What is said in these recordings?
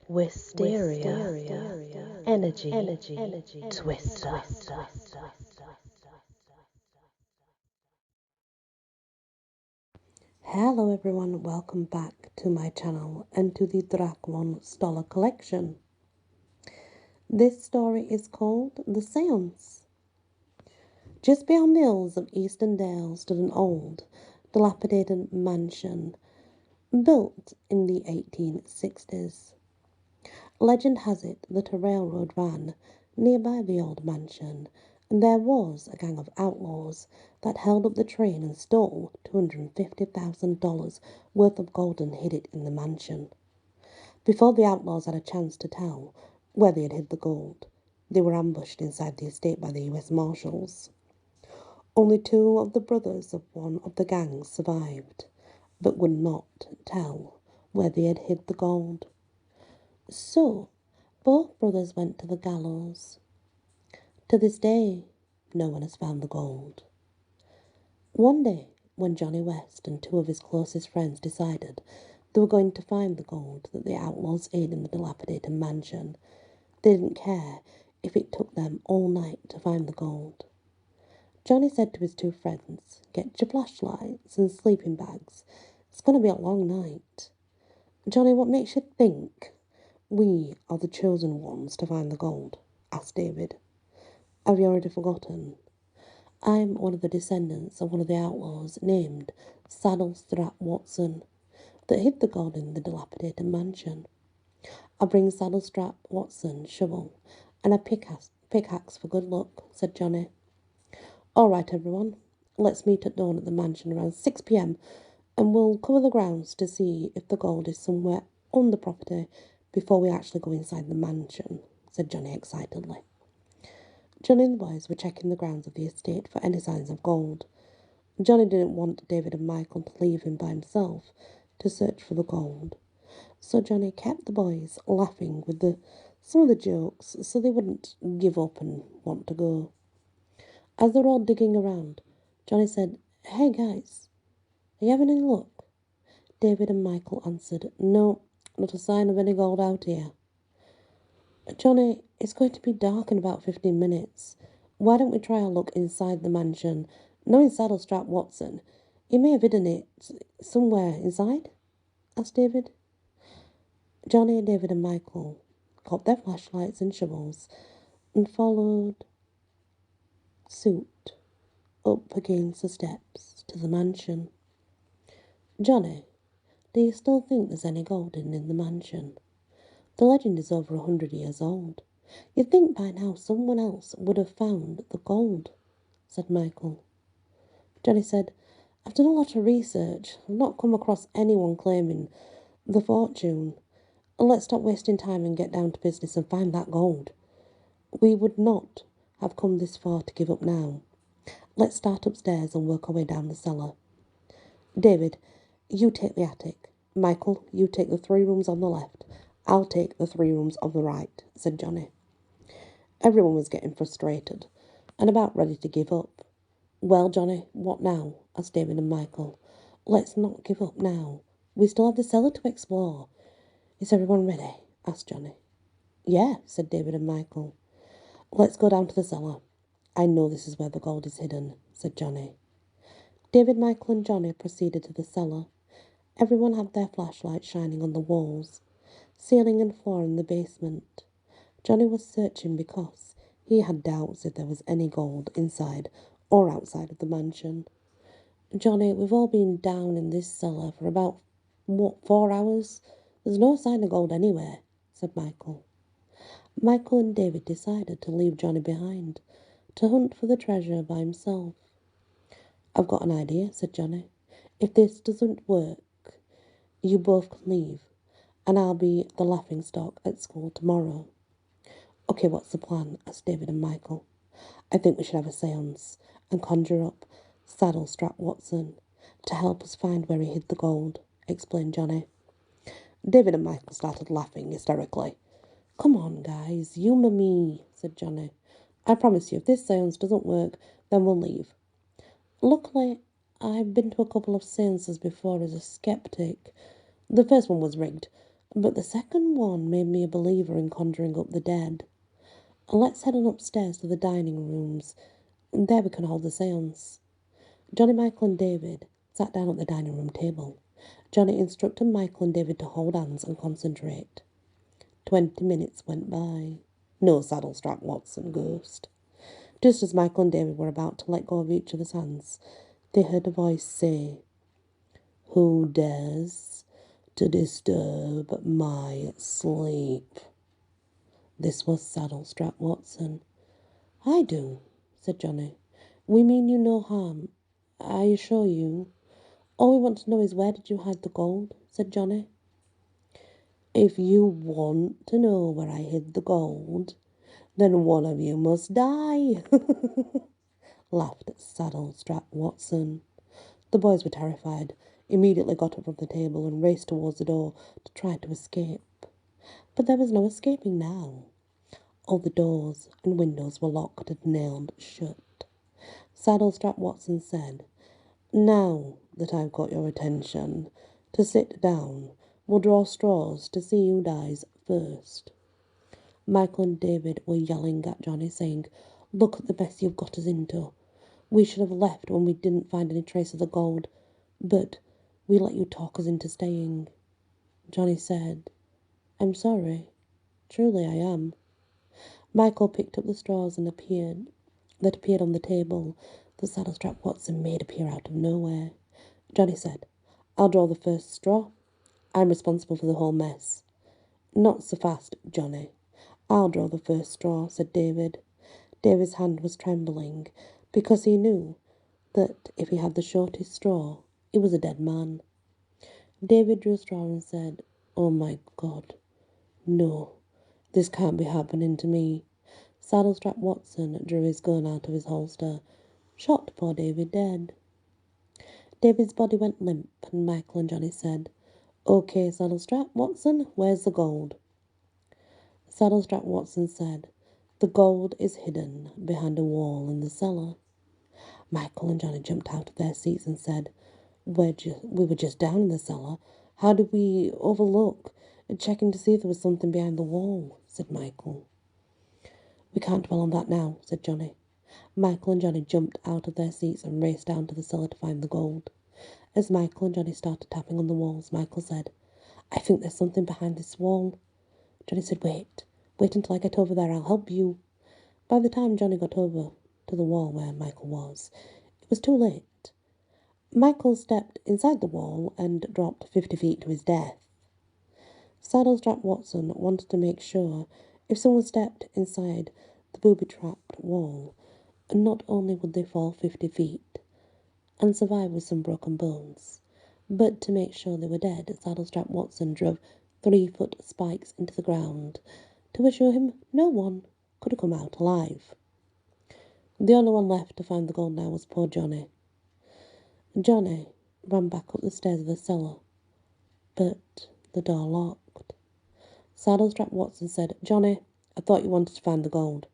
Wysteria, energy, twister. Hello everyone, welcome back to my channel and to the Drac Von Stollor collection. This story is called The Seance. Just beyond the hills of Eastern Dale stood an old, dilapidated mansion built in the 1860s. Legend has it that a railroad ran nearby the old mansion, and there was a gang of outlaws that held up the train and stole $250,000 worth of gold and hid it in the mansion. Before the outlaws had a chance to tell where they had hid the gold, they were ambushed inside the estate by the U.S. Marshals. Only two of the brothers of one of the gangs survived, but would not tell where they had hid the gold. So, both brothers went to the gallows. To this day, no one has found the gold. One day, when Johnny West and two of his closest friends decided they were going to find the gold that the outlaws hid in the dilapidated mansion, they didn't care if it took them all night to find the gold. Johnny said to his two friends, "Get your flashlights and sleeping bags. It's going to be a long night." "Johnny, what makes you think we are the chosen ones to find the gold?" asked David. "Have you already forgotten? I'm one of the descendants of one of the outlaws named Drac Watson that hid the gold in the dilapidated mansion. I bring Drac Watson's shovel and a pickaxe for good luck," said Johnny. "All right, everyone, let's meet at dawn at the mansion around 6 p.m. and we'll cover the grounds to see if the gold is somewhere on the property before we actually go inside the mansion," said Johnny excitedly. Johnny and the boys were checking the grounds of the estate for any signs of gold. Johnny didn't want David and Michael to leave him by himself to search for the gold, so Johnny kept the boys laughing with some of the jokes so they wouldn't give up and want to go. As they were all digging around, Johnny said, "Hey guys, are you having any luck?" David and Michael answered, "No, not a sign of any gold out here." "Johnny, it's going to be dark in about 15 minutes. Why don't we try a look inside the mansion? Knowing Drac Watson, he may have hidden it somewhere inside?" asked David. Johnny, David and Michael got their flashlights and shovels and followed suit up against the steps to the mansion. "Johnny, do you still think there's any gold in the mansion? The legend is over 100 years old. You'd think by now someone else would have found the gold," said Michael. Johnny said, "I've done a lot of research. I've not come across anyone claiming the fortune. Let's stop wasting time and get down to business and find that gold. We would not have come this far to give up now. Let's start upstairs and work our way down the cellar. David, you take the attic. Michael, you take the 3 rooms on the left. I'll take the 3 rooms on the right," said Johnny. Everyone was getting frustrated and about ready to give up. "Well, Johnny, what now?" asked David and Michael. "Let's not give up now. We still have the cellar to explore." "Is everyone ready?" asked Johnny. "Yeah," said David and Michael. "Let's go down to the cellar. I know this is where the gold is hidden," said Johnny. David, Michael and Johnny proceeded to the cellar. Everyone had their flashlights shining on the walls, ceiling and floor in the basement. Johnny was searching because he had doubts if there was any gold inside or outside of the mansion. "Johnny, we've all been down in this cellar for about, 4 hours? There's no sign of gold anywhere," said Michael. Michael and David decided to leave Johnny behind to hunt for the treasure by himself. "I've got an idea," said Johnny. "If this doesn't work, you both can leave, and I'll be the laughingstock at school tomorrow." "Okay, what's the plan?" asked David and Michael. "I think we should have a seance and conjure up Drac Watson to help us find where he hid the gold," explained Johnny. David and Michael started laughing hysterically. "Come on, guys, humour me," said Johnny. "I promise you, if this seance doesn't work, then we'll leave. Luckily, I've been to a couple of seances before as a skeptic. The first one was rigged. But the second one made me a believer in conjuring up the dead. Let's head on upstairs to the dining rooms, and there we can hold the seance. Johnny, Michael and David sat down at the dining room table. Johnny instructed Michael and David to hold hands and concentrate. 20 minutes went by. No saddle-strap Watson ghost. Just as Michael and David were about to let go of each other's hands, they heard a voice say, "Who dares to disturb my sleep?" This was Saddle-strap Watson. "I do," said Johnny. "We mean you no harm, I assure you. All we want to know is where did you hide the gold?" said Johnny. "If you want to know where I hid the gold, then one of you must die," laughed Saddle-strap Watson. The boys were terrified, immediately got up from the table and raced towards the door to try to escape. But there was no escaping now. All the doors and windows were locked and nailed shut. Saddle-strap Watson said, "Now that I've got your attention, to sit down, we'll draw straws to see who dies first." Michael and David were yelling at Johnny, saying, "Look at the mess you've got us into. We should have left when we didn't find any trace of the gold, but we let you talk us into staying." Johnny said, "I'm sorry. Truly I am." Michael picked up the straws that appeared on the table that Saddle-strap Watson made appear out of nowhere. Johnny said, "I'll draw the first straw. I'm responsible for the whole mess." "Not so fast, Johnny. I'll draw the first straw," said David. David's hand was trembling because he knew that if he had the shortest straw, he was a dead man. David drew a straw and said, "Oh my God, no, this can't be happening to me." Saddle-strap Watson drew his gun out of his holster, shot poor David dead. David's body went limp, and Michael and Johnny said, "Okay, Saddle-strap Watson, where's the gold?" Saddle-strap Watson said, "The gold is hidden behind a wall in the cellar." Michael and Johnny jumped out of their seats and said, We were just down in the cellar. How did we overlook checking to see if there was something behind the wall?" said Michael. "We can't dwell on that now," said Johnny. Michael and Johnny jumped out of their seats and raced down to the cellar to find the gold. As Michael and Johnny started tapping on the walls, Michael said, "I think there's something behind this wall." Johnny said, Wait until I get over there, I'll help you." By the time Johnny got over to the wall where Michael was, it was too late. Michael stepped inside the wall and dropped 50 feet to his death. Saddle-strap Watson wanted to make sure if someone stepped inside the booby-trapped wall, not only would they fall 50 feet and survive with some broken bones, but to make sure they were dead, Saddle-strap Watson drove 3-foot spikes into the ground to assure him no one could have come out alive. The only one left to find the gold now was poor Johnny. Johnny ran back up the stairs of the cellar, but the door locked. Saddle-strap Watson said, "Johnny, I thought you wanted to find the gold."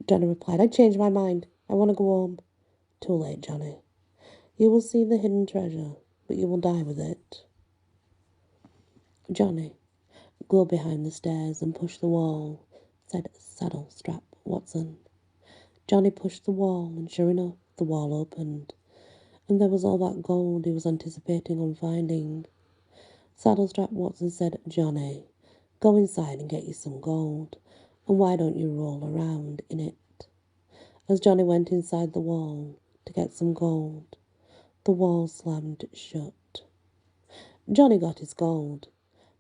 Johnny replied, "I changed my mind. I want to go home." "Too late, Johnny. You will see the hidden treasure, but you will die with it." "Johnny, go behind the stairs and push the wall," said Saddle-strap Watson. Johnny pushed the wall, and sure enough, the wall opened, and there was all that gold he was anticipating on finding. Saddle-strap Watson said, "Johnny, go inside and get you some gold, and why don't you roll around in it?" As Johnny went inside the wall to get some gold, the wall slammed shut. Johnny got his gold,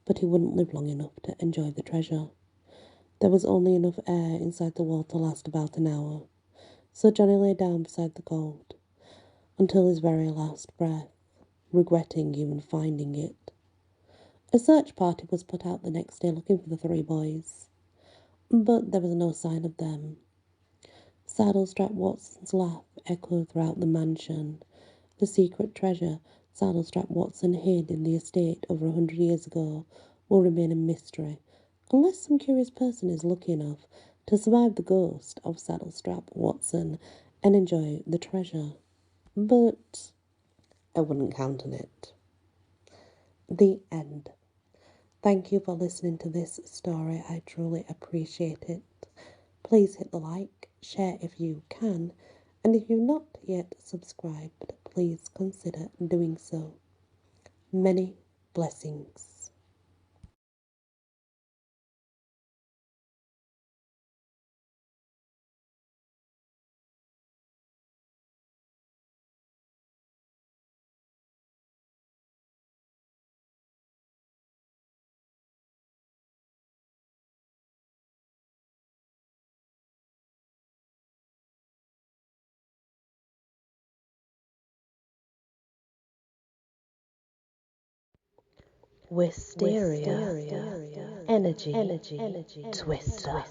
but he wouldn't live long enough to enjoy the treasure. There was only enough air inside the wall to last about an hour, so Johnny lay down beside the gold until his very last breath, regretting even finding it. A search party was put out the next day looking for the 3 boys, but there was no sign of them. Saddle-strap Watson's laugh echoed throughout the mansion. The secret treasure Saddle-strap Watson hid in the estate over 100 years ago will remain a mystery, unless some curious person is lucky enough to survive the ghost of Saddle-strap Watson and enjoy the treasure. But I wouldn't count on it. The end. Thank you for listening to this story. I truly appreciate it. Please hit the like, share if you can, and if you've not yet subscribed, please consider doing so. Many blessings. Wysteria, energy, twister.